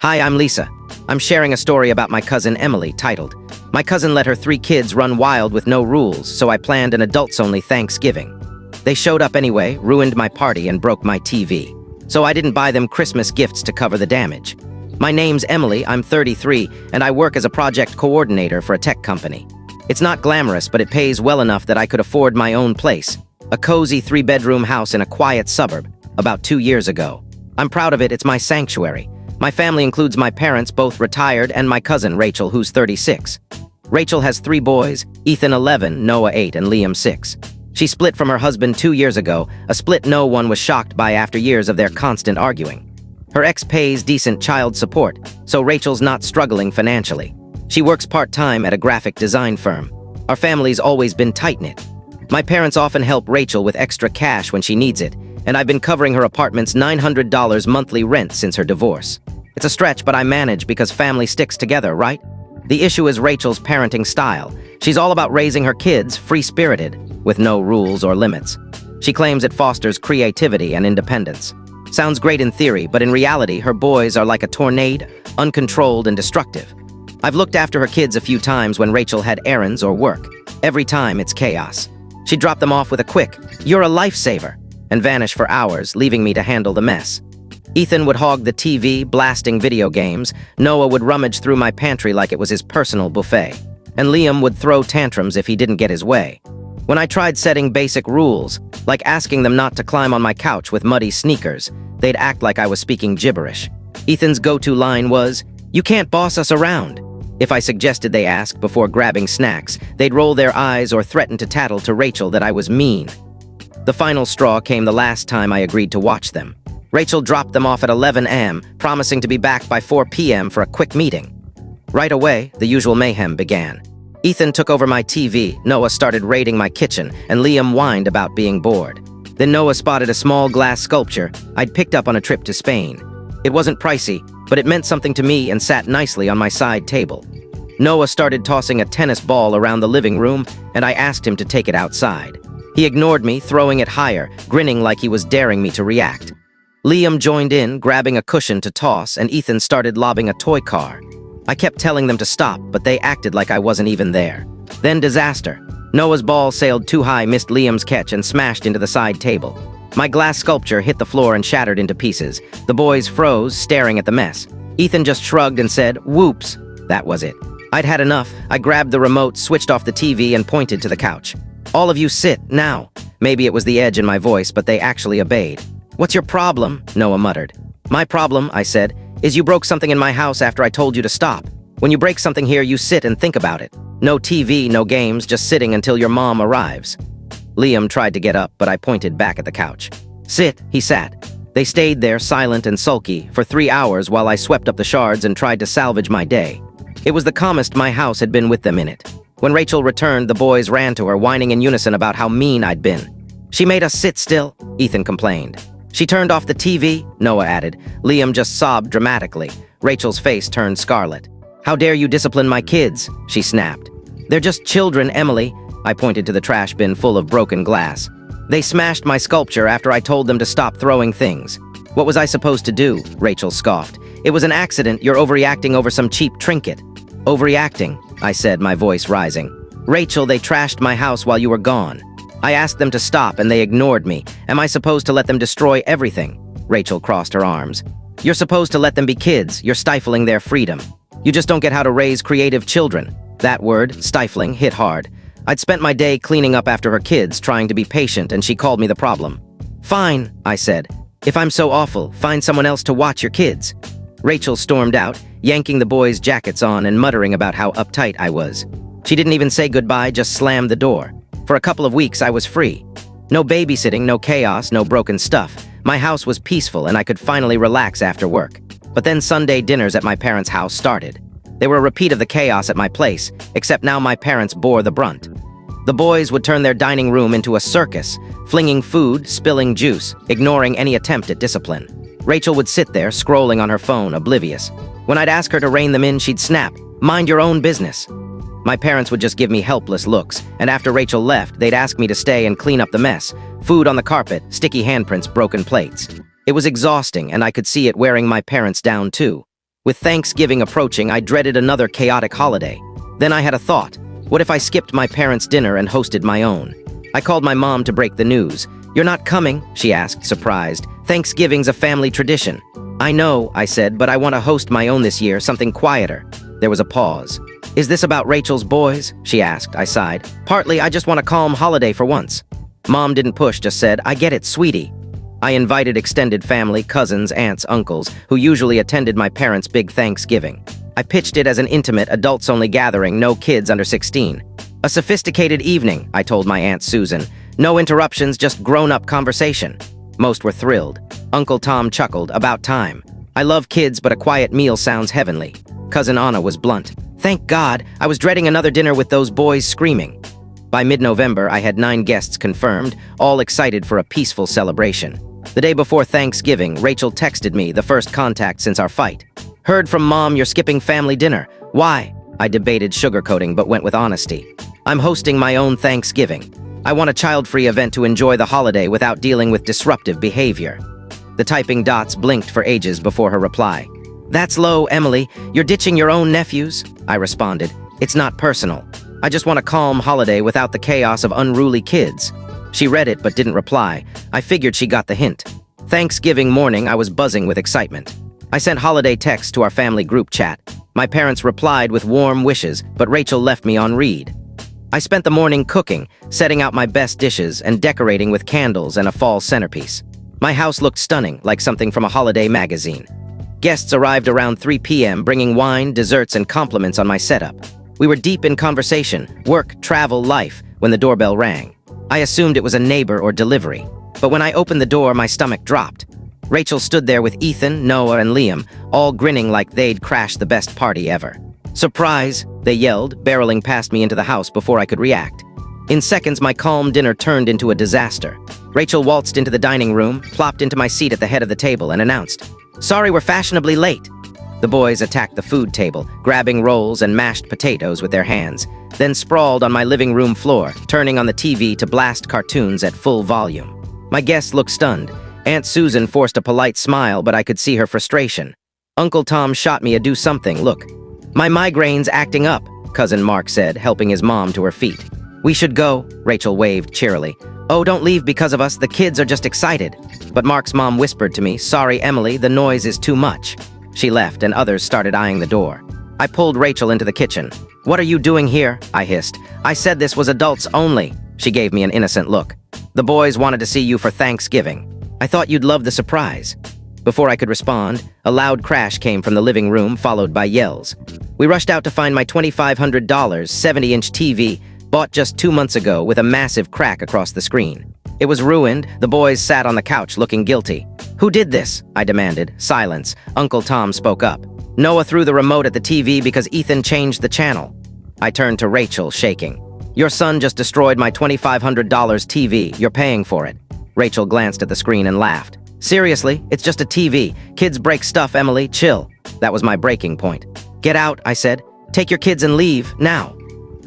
Hi, I'm Lisa. I'm sharing a story about my cousin Emily titled, "My cousin let her 3 kids run wild with no rules, so I planned an adults-only Thanksgiving. They showed up anyway, ruined my party, and broke my TV. So I didn't buy them Christmas gifts to cover the damage. My name's Emily, I'm 33, and I work as a project coordinator for a tech company. It's not glamorous, but it pays well enough that I could afford my own place, a cozy 3-bedroom house in a quiet suburb, about 2 years ago. I'm proud of it, it's my sanctuary. My family includes my parents, both retired, and my cousin, Rachel, who's 36. Rachel has 3 boys, Ethan 11, Noah 8, and Liam 6. She split from her husband 2 years ago, a split no one was shocked by after years of their constant arguing. Her ex pays decent child support, so Rachel's not struggling financially. She works part-time at a graphic design firm. Our family's always been tight-knit. My parents often help Rachel with extra cash when she needs it, and I've been covering her apartment's $900 monthly rent since her divorce. It's a stretch, but I manage because family sticks together, right? The issue is Rachel's parenting style. She's all about raising her kids free-spirited, with no rules or limits. She claims it fosters creativity and independence. Sounds great in theory, but in reality, her boys are like a tornado, uncontrolled and destructive. I've looked after her kids a few times when Rachel had errands or work. Every time, it's chaos. She'd drop them off with a quick, "You're a lifesaver," and vanish for hours, leaving me to handle the mess. Ethan would hog the TV, blasting video games. Noah would rummage through my pantry like it was his personal buffet. And Liam would throw tantrums if he didn't get his way. When I tried setting basic rules, like asking them not to climb on my couch with muddy sneakers, they'd act like I was speaking gibberish. Ethan's go-to line was, "You can't boss us around." If I suggested they ask before grabbing snacks, they'd roll their eyes or threaten to tattle to Rachel that I was mean. The final straw came the last time I agreed to watch them. Rachel dropped them off at 11 a.m., promising to be back by 4 p.m. for a quick meeting. Right away, the usual mayhem began. Ethan took over my TV, Noah started raiding my kitchen, and Liam whined about being bored. Then Noah spotted a small glass sculpture I'd picked up on a trip to Spain. It wasn't pricey, but it meant something to me and sat nicely on my side table. Noah started tossing a tennis ball around the living room, and I asked him to take it outside. He ignored me, throwing it higher, grinning like he was daring me to react. Liam joined in, grabbing a cushion to toss, and Ethan started lobbing a toy car. I kept telling them to stop, but they acted like I wasn't even there. Then disaster. Noah's ball sailed too high, missed Liam's catch, and smashed into the side table. My glass sculpture hit the floor and shattered into pieces. The boys froze, staring at the mess. Ethan just shrugged and said, "Whoops." That was it. I'd had enough. I grabbed the remote, switched off the TV, and pointed to the couch. "All of you sit, now." Maybe it was the edge in my voice, but they actually obeyed. "What's your problem?" Noah muttered. "My problem," I said, "is you broke something in my house after I told you to stop. When you break something here, you sit and think about it. No TV, no games, just sitting until your mom arrives." Liam tried to get up, but I pointed back at the couch. "Sit," he sat. They stayed there, silent and sulky, for 3 hours while I swept up the shards and tried to salvage my day. It was the calmest my house had been with them in it. When Rachel returned, the boys ran to her, whining in unison about how mean I'd been. "She made us sit still," Ethan complained. "She turned off the TV," Noah added. Liam just sobbed dramatically. Rachel's face turned scarlet. "How dare you discipline my kids?" she snapped. "They're just children, Emily." I pointed to the trash bin full of broken glass. "They smashed my sculpture after I told them to stop throwing things." "What was I supposed to do?" Rachel scoffed. "It was an accident. You're overreacting over some cheap trinket." "Overreacting," I said, my voice rising. "Rachel, they trashed my house while you were gone. I asked them to stop and they ignored me. Am I supposed to let them destroy everything?" Rachel crossed her arms. "You're supposed to let them be kids. You're stifling their freedom. You just don't get how to raise creative children." That word, stifling, hit hard. I'd spent my day cleaning up after her kids, trying to be patient, and she called me the problem. "Fine," I said. "If I'm so awful, find someone else to watch your kids." Rachel stormed out, yanking the boys' jackets on and muttering about how uptight I was. She didn't even say goodbye, just slammed the door. For a couple of weeks, I was free. No babysitting, no chaos, no broken stuff. My house was peaceful and I could finally relax after work. But then Sunday dinners at my parents' house started. They were a repeat of the chaos at my place, except now my parents bore the brunt. The boys would turn their dining room into a circus, flinging food, spilling juice, ignoring any attempt at discipline. Rachel would sit there, scrolling on her phone, oblivious. When I'd ask her to rein them in, she'd snap, "Mind your own business." My parents would just give me helpless looks, and after Rachel left, they'd ask me to stay and clean up the mess. Food on the carpet, sticky handprints, broken plates. It was exhausting, and I could see it wearing my parents down too. With Thanksgiving approaching, I dreaded another chaotic holiday. Then I had a thought. What if I skipped my parents' dinner and hosted my own? I called my mom to break the news. "You're not coming?" she asked, surprised. "Thanksgiving's a family tradition." "I know," I said, "but I want to host my own this year, something quieter." There was a pause. "Is this about Rachel's boys?" she asked. I sighed. "Partly, I just want a calm holiday for once." Mom didn't push, just said, "I get it, sweetie." I invited extended family, cousins, aunts, uncles, who usually attended my parents' big Thanksgiving. I pitched it as an intimate, adults-only gathering, no kids under 16. "A sophisticated evening," I told my Aunt Susan. "No interruptions, just grown-up conversation." Most were thrilled. Uncle Tom chuckled, "About time." "I love kids, but a quiet meal sounds heavenly." Cousin Anna was blunt. "Thank God, I was dreading another dinner with those boys screaming." By mid-November, I had 9 guests confirmed, all excited for a peaceful celebration. The day before Thanksgiving, Rachel texted me, the first contact since our fight. "Heard from Mom you're skipping family dinner. Why?" I debated sugarcoating but went with honesty. "I'm hosting my own Thanksgiving. I want a child-free event to enjoy the holiday without dealing with disruptive behavior." The typing dots blinked for ages before her reply. "That's low, Emily. You're ditching your own nephews?" I responded. "It's not personal. I just want a calm holiday without the chaos of unruly kids." She read it but didn't reply. I figured she got the hint. Thanksgiving morning, I was buzzing with excitement. I sent holiday texts to our family group chat. My parents replied with warm wishes, but Rachel left me on read. I spent the morning cooking, setting out my best dishes, and decorating with candles and a fall centerpiece. My house looked stunning, like something from a holiday magazine. Guests arrived around 3 p.m., bringing wine, desserts, and compliments on my setup. We were deep in conversation, work, travel, life, when the doorbell rang. I assumed it was a neighbor or delivery, but when I opened the door, my stomach dropped. Rachel stood there with Ethan, Noah, and Liam, all grinning like they'd crashed the best party ever. "Surprise!" they yelled, barreling past me into the house before I could react. In seconds, my calm dinner turned into a disaster. Rachel waltzed into the dining room, plopped into my seat at the head of the table, and announced, "Sorry, we're fashionably late." The boys attacked the food table, grabbing rolls and mashed potatoes with their hands, then sprawled on my living room floor, turning on the TV to blast cartoons at full volume. My guests looked stunned. Aunt Susan forced a polite smile, but I could see her frustration. Uncle Tom shot me a "do something, look." "My migraine's acting up," Cousin Mark said, helping his mom to her feet. "We should go," Rachel waved cheerily. "Oh, don't leave because of us, the kids are just excited." But Mark's mom whispered to me, "Sorry, Emily, the noise is too much." She left, and others started eyeing the door. I pulled Rachel into the kitchen. "What are you doing here?" I hissed. "I said this was adults only." She gave me an innocent look. "The boys wanted to see you for Thanksgiving. I thought you'd love the surprise." Before I could respond, a loud crash came from the living room, followed by yells. We rushed out to find my $2,500 70-inch TV, bought just 2 months ago, with a massive crack across the screen. It was ruined. The boys sat on the couch looking guilty. "Who did this?" I demanded. Silence. Uncle Tom spoke up. "Noah threw the remote at the TV because Ethan changed the channel." I turned to Rachel, shaking. "Your son just destroyed my $2,500 TV. You're paying for it." Rachel glanced at the screen and laughed. "Seriously, it's just a TV. Kids break stuff, Emily. Chill." That was my breaking point. "Get out," I said. "Take your kids and leave, now."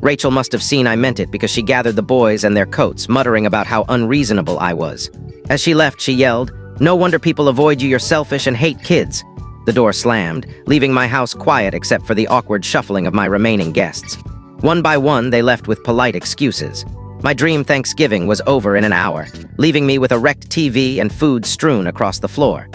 Rachel must have seen I meant it because she gathered the boys and their coats, muttering about how unreasonable I was. As she left, she yelled, "No wonder people avoid you. You're selfish and hate kids." The door slammed, leaving my house quiet except for the awkward shuffling of my remaining guests. One by one, they left with polite excuses. My dream Thanksgiving was over in an hour, leaving me with a wrecked TV and food strewn across the floor.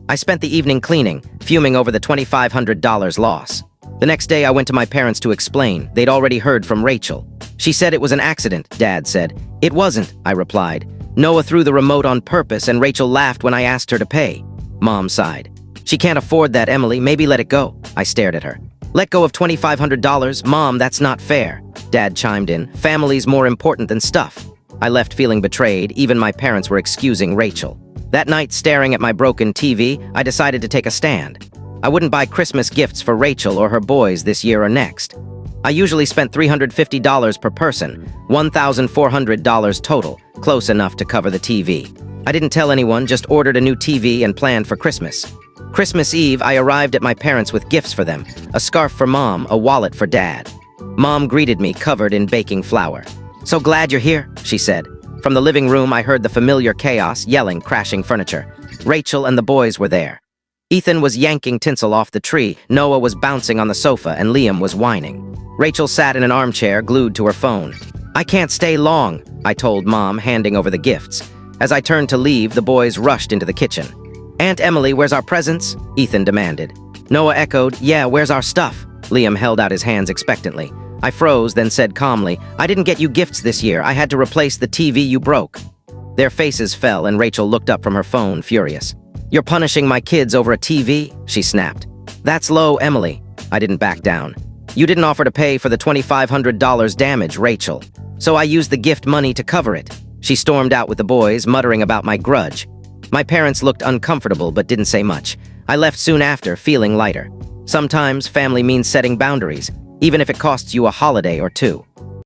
I spent the evening cleaning, fuming over the $2,500 loss. The next day, I went to my parents to explain. They'd already heard from Rachel. "She said it was an accident," Dad said. "It wasn't," I replied. "Noah threw the remote on purpose, and Rachel laughed when I asked her to pay." Mom sighed. "She can't afford that, Emily. Maybe let it go." I stared at her. "Let go of $2,500? Mom, that's not fair." Dad chimed in. "Family's more important than stuff." I left feeling betrayed. Even my parents were excusing Rachel. That night, staring at my broken TV, I decided to take a stand. I wouldn't buy Christmas gifts for Rachel or her boys this year or next. I usually spent $350 per person, $1,400 total, close enough to cover the TV. I didn't tell anyone, just ordered a new TV and planned for Christmas. Christmas Eve, I arrived at my parents with gifts for them, a scarf for Mom, a wallet for Dad. Mom greeted me covered in baking flour. "So glad you're here," she said. From the living room, I heard the familiar chaos, yelling, crashing furniture. Rachel and the boys were there. Ethan was yanking tinsel off the tree, Noah was bouncing on the sofa, and Liam was whining. Rachel sat in an armchair, glued to her phone. "I can't stay long," I told Mom, handing over the gifts. As I turned to leave, the boys rushed into the kitchen. "Aunt Emily, where's our presents?" Ethan demanded. Noah echoed, "Yeah, where's our stuff?" Liam held out his hands expectantly. I froze, then said calmly, "I didn't get you gifts this year. I had to replace the TV you broke." Their faces fell, and Rachel looked up from her phone, furious. "You're punishing my kids over a TV?" she snapped. "That's low, Emily." I didn't back down. "You didn't offer to pay for the $2,500 damage, Rachel. So I used the gift money to cover it." She stormed out with the boys, muttering about my grudge. My parents looked uncomfortable but didn't say much. I left soon after, feeling lighter. Sometimes family means setting boundaries, even if it costs you a holiday or two.